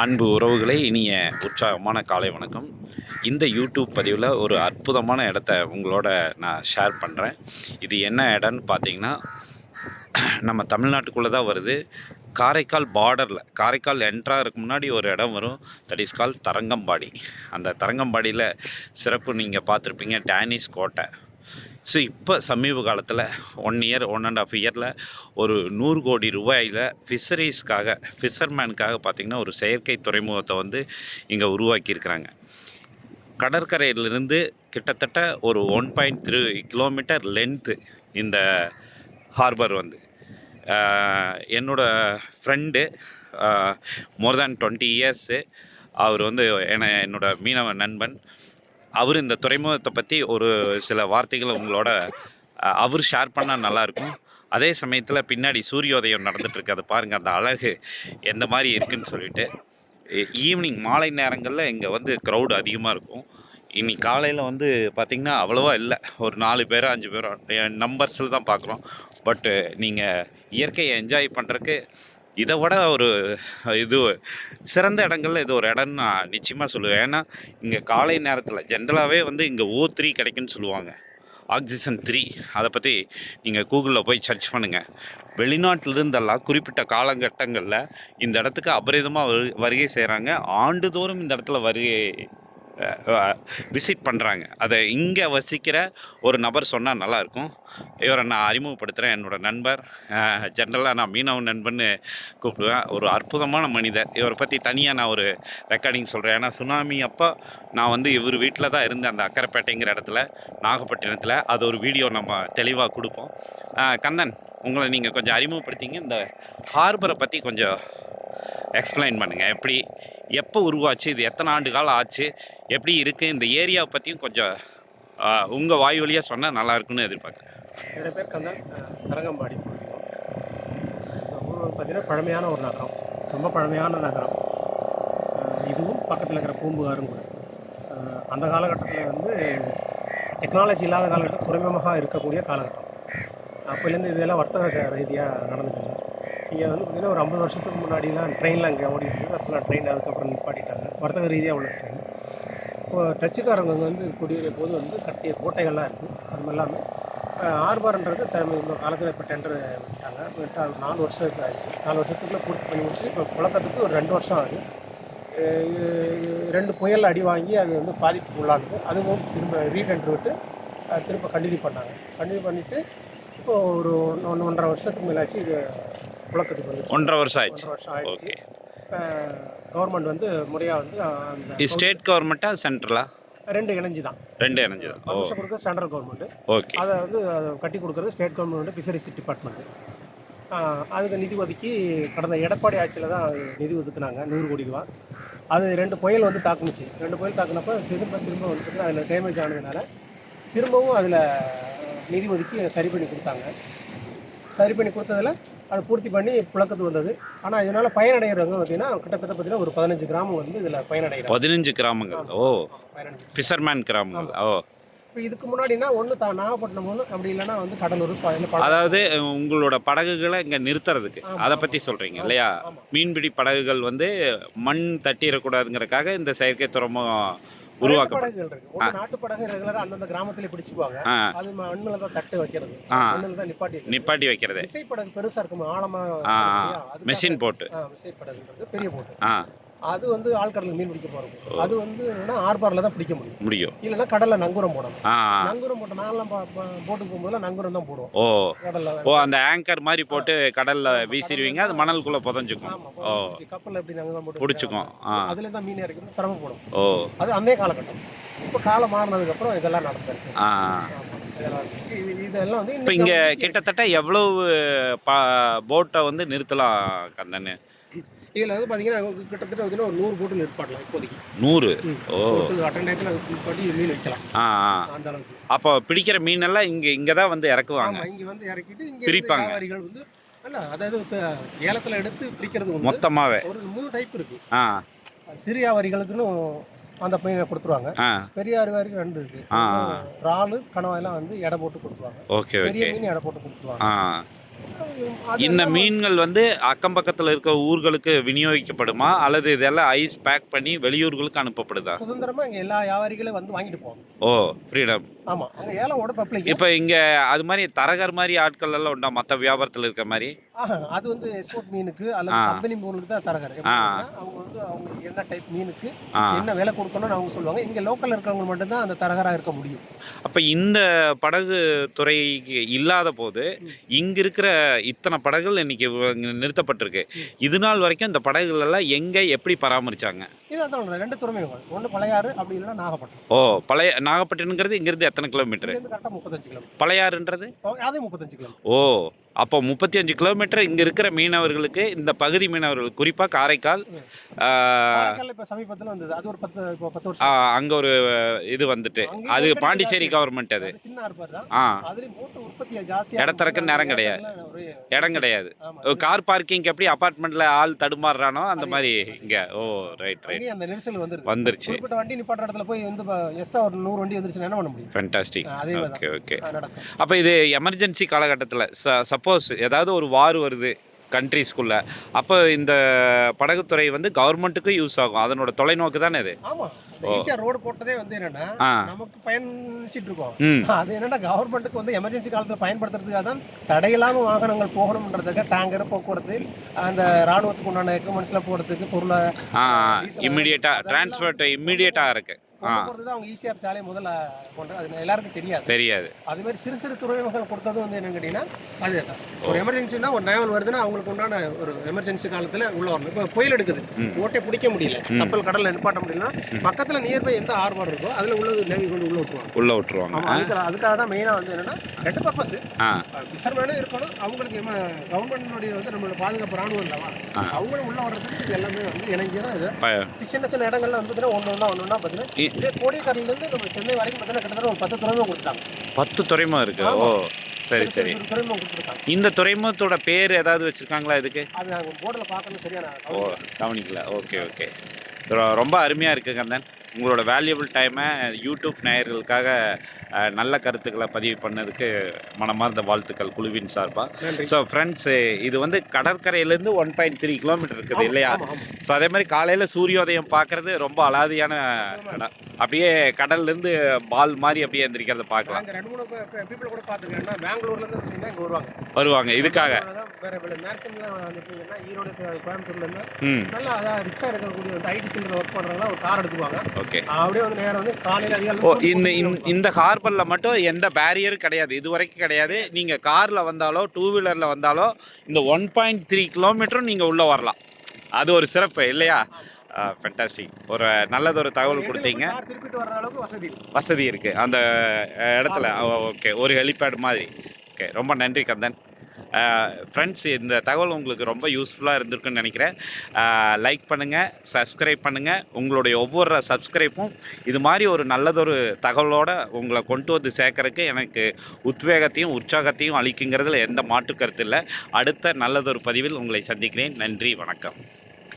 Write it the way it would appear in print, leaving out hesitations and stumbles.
அன்பு உறவுகளே, இனிய உற்சாகமான காலை வணக்கம். இந்த யூடியூப் பதிவில் ஒரு அற்புதமான இடத்த உங்களோட நான் ஷேர் பண்ணுறேன். இது என்ன இடம்னு பார்த்தீங்கன்னா, நம்ம தமிழ்நாட்டுக்குள்ளே தான் வருது. காரைக்கால் பார்டரில், காரைக்கால் என்ட்ராகிறதுக்கு முன்னாடி ஒரு இடம் வரும். That is call Tharangambadi. அந்த தரங்கம்பாடியில் சிறப்பு நீங்கள் பார்த்துருப்பீங்க, டேனிஷ் கோட்டை. ஸோ இப்போ சமீப காலத்தில் 1 இயர் 1.5 இயரில் ஒரு 100 கோடி ரூபாயில் ஃபிஷர்மேனுக்காக பார்த்திங்கன்னா ஒரு செயற்கை துறைமுகத்தை வந்து இங்கே உருவாக்கியிருக்கிறாங்க. கடற்கரையிலிருந்து கிட்டத்தட்ட ஒரு 1.3 கிலோமீட்டர் லென்த்து இந்த ஹார்பர் வந்து. என்னோடய ஃப்ரெண்டு மோர் தேன் 20 இயர்ஸு அவர் வந்து என்னோட மீனவ நண்பன். அவர் இந்த துறைமுகத்தை பற்றி ஒரு சில வார்த்தைகளை உங்களோட அவர் ஷேர் பண்ணால் நல்லாயிருக்கும். அதே சமயத்தில் பின்னாடி சூரியோதயம் நடந்துகிட்ருக்கு, அதை பாருங்கள், அந்த அழகு எந்த மாதிரி இருக்குதுன்னு சொல்லிட்டு. ஈவினிங் மாலை நேரங்களில் இங்கே வந்து க்ரௌடு அதிகமாக இருக்கும். இன்னைக்கு காலையில் வந்து பார்த்திங்கன்னா அவ்வளோவா இல்லை, ஒரு 4 பேரோ 5 பேரோ நம்பர்ஸில் தான் பார்க்குறோம். பட்டு நீங்கள் இயற்கையை என்ஜாய் பண்ணுறதுக்கு இதை விட ஒரு சிறந்த இடங்கள்ல இது ஒரு இடம்னு நான் நிச்சயமாக சொல்லுவேன். ஏன்னா இங்கே காலை நேரத்தில் ஜென்ரலாகவே வந்து இங்கே O3 கிடைக்குன்னு சொல்லுவாங்க, ஆக்சிஜன் 3. அதை பற்றி நீங்கள் கூகுளில் போய் சர்ச் பண்ணுங்கள். வெளிநாட்டிலிருந்தெல்லாம் குறிப்பிட்ட காலகட்டங்களில் இந்த இடத்துக்கு அபரிதமாக வருகை செய்கிறாங்க. ஆண்டுதோறும் இந்த இடத்துல விசிட் பண்ணுறாங்க. அதை இங்கே வசிக்கிற ஒரு நபர் சொன்னால் நல்லாயிருக்கும். இவரை நான் அறிமுகப்படுத்துகிறேன், என்னோடய நண்பர். ஜென்ரலாக நான் மீனவ நண்பன்னு கூப்பிடுவேன். ஒரு அற்புதமான மனிதர். இவரை பற்றி தனியாக நான் ஒரு ரெக்கார்டிங் சொல்கிறேன். ஏன்னா சுனாமி அப்போ நான் வந்து இவர் வீட்டில் தான் இருந்தேன், அந்த அக்கரைப்பேட்டைங்கிற இடத்துல, நாகப்பட்டினத்தில். அது ஒரு வீடியோ நம்ம தெளிவாக கொடுப்போம். கந்தன், உங்களை நீங்கள் கொஞ்சம் அறிமுகப்படுத்திங்க, இந்த ஹார்பரை பற்றி கொஞ்சம் எக்ஸ்பிளைன் பண்ணுங்கள். எப்படி, எப்போ உருவாச்சு, இது எத்தனை ஆண்டு காலம் ஆச்சு, எப்படி இருக்குது, இந்த ஏரியாவை பற்றியும் கொஞ்சம் உங்கள் வாய் வழியாக சொன்னால் நல்லாயிருக்குன்னு எதிர்பார்க்குறேன். என்னோட பேர் கந்தன். தரங்கம்பாடி. இந்த ஊர் பார்த்திங்கன்னா பழமையான ஒரு நகரம், ரொம்ப பழமையான நகரம். இதுவும் பக்கத்தில் இருக்கிற பூம்புகாரும் கூட. அந்த காலகட்டத்தில் வந்து டெக்னாலஜி இல்லாத காலகட்டம், துறைமுகமாக இருக்கக்கூடிய காலகட்டம். அப்போலேருந்து இதெல்லாம் வர்த்தக ரீதியாக நடந்துட்டு. இங்கே வந்து பார்த்திங்கன்னா ஒரு 50 வருஷத்துக்கு முன்னாடிலாம் ட்ரெயினில் அங்கே ஓடி இருந்தது. அப்போலாம் ட்ரெயின் அதுக்கப்புறம் நிப்பாட்டிட்டாங்க. வர்த்தக ரீதியாக உள்ள ட்ரெயின். இப்போது டச்சுக்காரங்க வந்து குடியேறிய போது வந்து கட்டிய கோட்டைகள்லாம் இருக்குது. அதுவும் இல்லாமல் ஹார்பர்ன்றது இந்த காலத்தில் இப்போ டெண்டர் விட்டாங்க. விட்டு அது 4 வருஷத்துக்கு ஆகுது. 4 வருஷத்துக்குள்ளே பூர்த்தி பண்ணி முடிச்சு இப்போ புழக்கத்துக்கு ஒரு 2 வருஷம் ஆகுது. 2 புயல் அடி வாங்கி அது வந்து பாதிப்பு உள்ளானது. அதுவும் திரும்ப ரீடெண்டர் விட்டு திரும்ப கண்டினியூ பண்ணாங்க. கண்டினியூ பண்ணிவிட்டு இப்போ ஒரு 1.5 வருஷத்துக்கு மேலாச்சு இது புழக்கத்துக்கு வந்து 1.5 வருஷம் ஆயிடுச்சு. ஆயிடுச்சு. கவர்மெண்ட் வந்து முறையாக வந்து அந்த ஸ்டேட் கவர்மெண்ட்டா சென்ட்ரலா? 2 இணைஞ்சு தான். 2 இணைஞ்சு தான். பர்மிஷன் கொடுக்குறது சென்ட்ரல் கவர்மெண்ட்டு. ஓகே. அதை வந்து கட்டி கொடுக்குறது ஸ்டேட் கவர்மெண்ட், ஃபிஷரிஸ் டிபார்ட்மெண்ட்டு. அதுக்கு நிதி ஒதுக்கி கடந்த எடப்பாடி ஆட்சியில் தான் நிதி ஒதுக்குனாங்க, 100 கோடி ரூபா. அது 2 புயல் வந்து தாக்குனுச்சு. 2 புயல் தாக்குனப்போ திரும்ப வந்து அதில் டேமேஜ் ஆனதுனால திரும்பவும் அதில் நிதி ஒதுக்கி சரி பண்ணி கொடுத்தாங்க. சரி பண்ணி கொடுத்ததில் அதை பூர்த்தி பண்ணி புழக்கத்துக்கு வந்தது. ஆனால் இதனால் பயனடைகிறவங்க பார்த்திங்கன்னா கிட்டத்தட்ட பார்த்திங்கன்னா ஒரு 15 கிராமம் வந்து இதில் பயனடைகிறாங்க. 15 கிராமங்கள். ஓ, ஃபிஷர்மேன் கிராமங்கள். ஓ, இப்போ இதுக்கு முன்னாடினா ஒன்று நாகப்பட்டினம் ஒன்று, அப்படி இல்லைன்னா வந்து கடலூர். அதாவது உங்களோட படகுகளை இங்கே நிறுத்துறதுக்கு அதை பற்றி சொல்கிறீங்க இல்லையா? மீன்பிடி படகுகள் வந்து மண் தட்டிடக்கூடாதுங்கிறதுக்காக இந்த செயற்கை துறைமுகம் படகுகள் இருக்கு. ஒரு நாட்டு படகு ரெகுலரா அந்தந்த கிராமத்திலே பிடிச்சுக்குவாங்க. அது மண்ணுல தான் தட்டு வைக்கிறது, மண்ணுல தான் நிப்பாட்டி வைக்கிறது. விசை படகு பெருசா இருக்கும், ஆழமா, மெஷின் போட்டு. விசை படகுன்றது பெரிய போட்டு. அது வந்து ஆழ்கடலுக்கு மீன் பிடிக்க போறது. அது வந்து ஹார்பர்ல தான் பிடிக்க முடியும். இல்லைன்னா கடல்ல நங்கூரம் போடணும். நங்கூரம் போட்டு நான்லாம் போட்டுக்கு போகும்போது நங்கூரம் தான் போடுவோம். ஓ, அந்த ஆங்கர் மாதிரி போட்டு கடல்ல வீசிடுவீங்க, அது மணலுக்குள்ள புதஞ்சுக்கும். கப்பல்ல எப்படி நங்கூரம் போட்டு பிடிச்சிக்கும். அதுல தான் மீன் இறக்கி சிரமப்படும். அது அந்த காலகட்டம். இப்போ காலம் மாறினதுக்கு அப்புறம் இதெல்லாம் நடந்திருக்கு. இதெல்லாம் வந்து இப்போ இங்கே கிட்டத்தட்ட எவ்வளவு போட்டை வந்து நிறுத்தலாம் கந்தன்னு? இதில் வந்து பார்த்தீங்கன்னா கிட்டத்தட்ட வந்து ஒரு 100 போட்டு நிற்பாட்டலாம் இப்போதைக்கு. 100? ஓ, அட்டன் டயத்தில் நிற்பாட்டி மீன் வைக்கலாம். அந்த அளவுக்கு. அப்போ பிடிக்கிற மீனெல்லாம் இங்கே தான் வந்து இறக்குவாங்க. இங்கே வந்து இறக்கிட்டு இங்கே பிரிப்பாங்க. வியாபாரிகள் வந்து இல்லை, அதாவது இப்போ ஏலத்தில் எடுத்து பிடிக்கிறது மொத்தமாகவே ஒரு 3 டைப் இருக்குது. சிறு வியாபாரிகளுக்குன்னு அந்த மீனை கொடுத்துருவாங்க. பெரிய வியாபாரிகள் 2 இருக்குது. இறாலு, கனவாயெல்லாம் வந்து எடை போட்டு கொடுத்துருவாங்க. ஓகே. பெரிய மீன் எடை போட்டு கொடுத்துருவாங்க. அது இந்த இல்லாம மீன்கள் வந்து அக்கம் பக்கத்தில் இருக்கிற ஊர்களுக்கு விநியோகிக்கப்படுமா அல்லது இதெல்லாம் ஐஸ் பேக் பண்ணி வெளியூர்களுக்கு அனுப்பப்படுதா? சுதந்திரமா இங்க எல்லா வியாபாரிகளும் வந்து வாங்கிட்டு போவாங்க. ஓ, ஃப்ரீடம். ஆமா, அங்க ஏலமோட பப்ளிக். இப்போ இங்கே அது மாதிரி தரகர் மாதிரி ஆட்கள் எல்லாம் உண்டா மற்ற வியாபாரத்தில் இருக்கிற மாதிரி? அது வந்து எக்ஸ்போர்ட் மீனுக்கு அல்லது கம்பெனி பொருளுக்கு தான் தரகர். அவங்க வந்து அவங்களுக்கு என்ன டைப் மீனுக்கு என்ன விலை கொடுக்கணும்னு அவங்க சொல்லுவாங்க. இங்க லோக்கல்ல இருக்கிறவங்க மட்டும்தான் அந்த தரகராக இருக்க முடியும். அப்போ இந்த படகு துறைக்கு இல்லாத போது இங்கே இருக்கிற இத்தனை படகுகள் இன்னைக்கு நிறுத்தப்பட்டிருக்கு. இது நாள் வரைக்கும் இந்த படகுகள் எல்லாம் எங்கே எப்படி பராமரிச்சாங்க? இதான் சொல்றேன், 2 துறைமுகங்கள். ஒன்று பழையாறு, அப்படி இல்லைன்னா நாகப்பட்டினம். ஓ, பழைய நாகப்பட்டினங்கிறது இங்கிருந்து எத்தனை கிலோமீட்டர்? இங்கேருந்து கரெக்டாக 35 கிலோமீட்டர். பழையாறுன்றது அது 35 கிலோமீட்டர். ஓ, அப்போ 35 கிலோமீட்டர் இங்கே இருக்கிற மீனவர்களுக்கு, இந்த பகுதி மீனவர்கள் குறிப்பாக காரைக்கால் இப்போ சமீபத்தில் வந்தது. அது ஒரு 10 வருஷம். அங்கே ஒரு இது வந்துட்டு அது பாண்டிச்சேரி கவர்மெண்ட். அது சின்ன ஆர்பர் தான். அதுலேயும் போட்டு உற்பத்தி ஜாஸ்தியாக இடத்திறக்க நேரம் கிடையாது, இடம் கிடையாது. கார் பார்க்கிங் எப்படி அப்பார்ட்மெண்ட்டில் ஆள் தடுமாறுறானோ அந்த மாதிரி இங்கே. ஓ, ரைட் ரைட். அந்த நெரிசல் வந்துருச்சு. குறிப்பிட்ட வண்டி நிப்பாட்டுற இடத்துல போய் வந்து எக்ஸ்ட்ரா ஒரு 100 வண்டி வந்துருச்சுன்னா என்ன பண்ண முடியும்? ஃபேண்டாஸ்டிக். அதே ஓகே ஓகே. நடக்கும். அப்போ இது எமர்ஜென்சி காலகட்டத்தில் சப்போஸ் ஏதாவது ஒரு வார் வருது கண்ட்ரீஸ்குள்ள, அப்போ இந்த படகுத்துறை வந்து கவர்மெண்ட்டுக்கும் யூஸ் ஆகும். அதனோட தொலைநோக்கு தானே இது. ஆமா, ஈஸியா ரோடு போட்டதே வந்து என்னன்னா நமக்கு பயன்படுத்திட்டு இருக்கோம். அது என்னன்னா கவர்மெண்ட்டுக்கு வந்து எமர்ஜென்சி காலத்தில் பயன்படுத்துறதுக்காக தான் தடையில்லாம வாகனங்கள் போகணும்ன்றதுக்கு டேங்கர் போக்குவரத்து, அந்த ராணுவத்துக்கு உண்டான எக்யூப்மெண்ட்ஸ்ல போடுறதுக்கு பொருளை இம்மிடியேட்டா டிரான்ஸ்போர்ட் இம்மிடியேட்டா இருக்கு. அவங்க ஈஸியாக சாலை முதல்ல கொண்டு அது எல்லாருக்கும் தெரியாது. அது மாதிரி சிறு சிறு துறைமுகங்கள் கொடுத்தது வந்து என்னன்னு கேட்டீங்கன்னா, அது ஒரு எமர்ஜென்சினா ஒரு நேவல் வருதுன்னா அவங்களுக்கு உண்டான ஒரு எமர்ஜென்சி காலத்தில் உள்ள வரணும். இப்போ புயல் எடுக்குது, ஓட்டை பிடிக்க முடியல, கப்பல் கடலில் நிப்பாட்ட முடியலன்னா பக்கத்தில் நியர்பை எந்த ஹார்பர் இருக்கோ அதில் உள்ளது நேவி கொண்டு உள்ள விட்டுருவாங்க. அதுக்காக தான் மெயினாக வந்து என்னன்னா 2 பர்பஸ். ஃபிஷர்மேனும் இருக்கணும், அவங்களுக்கு கவர்மெண்ட்டுடைய வந்து நம்மளோட பாதுகாப்பு ராணுவம் இல்லவா, அவங்களும் உள்ள வர்றதுக்கு இது எல்லாமே வந்து இணைஞ்சு தான் இது. சின்ன சின்ன இடங்கள்ல வந்து பார்த்தீங்கன்னா ஒன்று பார்த்தீங்கன்னா கோடியக்கரையிலேருந்து நம்ம சென்னை வரைக்கும் பார்த்தீங்கன்னா கிட்டத்தட்ட ஒரு 10 துறைமுகம் கொடுத்தாங்க. 10 துறைமுகம் இருக்கு. ஓ, சரி சரி. துறைமுகம் கொடுத்துருக்காங்க. இந்த துறைமுகத்தோட பேர் ஏதாவது வச்சிருக்காங்களா இதுக்கு? அது நாங்கள் போர்டில் பார்க்கணும், சரியான கவனிக்கல. Okay okay. ரொம்ப அருமையாக இருக்குது கந்தன். உங்களோட வேல்யூபிள் டைமை யூடியூப் நேயர்களுக்காக நல்ல கருத்துக்களை பதிவு பண்ணதுக்கு மனமார்ந்த வாழ்த்துக்கள் குழுவின் சார்பாக. ஸோ ஃப்ரெண்ட்ஸ், இது வந்து கடற்கரையிலேருந்து 1.3 கிலோமீட்டர் இருக்குது இல்லையா? ஸோ அதே மாதிரி காலையில் சூரியோதயம் பார்க்குறது ரொம்ப அலாதியான இடம். அப்படியே கடல்லேருந்து பால் மாதிரி அப்படியே எந்திரிக்கிறத பார்க்கலாம். 2-3 பீப்புள் கூட பார்த்துருக்கேன். பெங்களூர்லேருந்து பார்த்தீங்கன்னா இங்கே வருவாங்க இதுக்காக. ஈரோடு, கோயம்புத்தூர்லேருந்து நல்லா அதான் ரிச்சாக இருக்கக்கூடிய வந்து ஐடி ஃபீல்டில் ஒர்க் பண்ணுறவங்களாம் ஒரு கார் எடுத்துக்குவாங்க. ஓகே. அப்படியே வந்து நேரம் வந்து காலையில் அதிகாலை இந்த ஹார்பரில் மட்டும் எந்த பேரியரும் கிடையாது, இது வரைக்கும் கிடையாது. நீங்கள் காரில் வந்தாலோ 2 வீலரில் வந்தாலோ இந்த 1.3 கிலோமீட்டரும் நீங்கள் உள்ளே வரலாம். அது ஒரு சிறப்பு இல்லையா? ஃபென்டாஸ்டிக். ஒரு நல்லதொரு தகவல் கொடுத்தீங்க. திருப்பிட்டு வர்ற அளவுக்கு வசதி இருக்குது அந்த இடத்துல. ஓகே, ஒரு ஹெலிபேட் மாதிரி. ஓகே, ரொம்ப நன்றி கந்தன். ஃப்ரெண்ட்ஸ், இந்த தகவல் உங்களுக்கு ரொம்ப யூஸ்ஃபுல்லாக இருந்திருக்குன்னு நினைக்கிறேன். லைக் பண்ணுங்கள், சப்ஸ்கிரைப் பண்ணுங்கள். உங்களுடைய ஒவ்வொரு சப்ஸ்கிரைப்பும் இது மாதிரி ஒரு நல்லதொரு தகவலோடு உங்களை கொண்டு வந்து சேர்க்கறதுக்கு எனக்கு உத்வேகத்தையும் உற்சாகத்தையும் அளிக்குங்கிறதுல எந்த மாற்று கருத்து இல்லை. அடுத்த நல்லதொரு பதிவில் உங்களை சந்திக்கிறேன். நன்றி, வணக்கம்.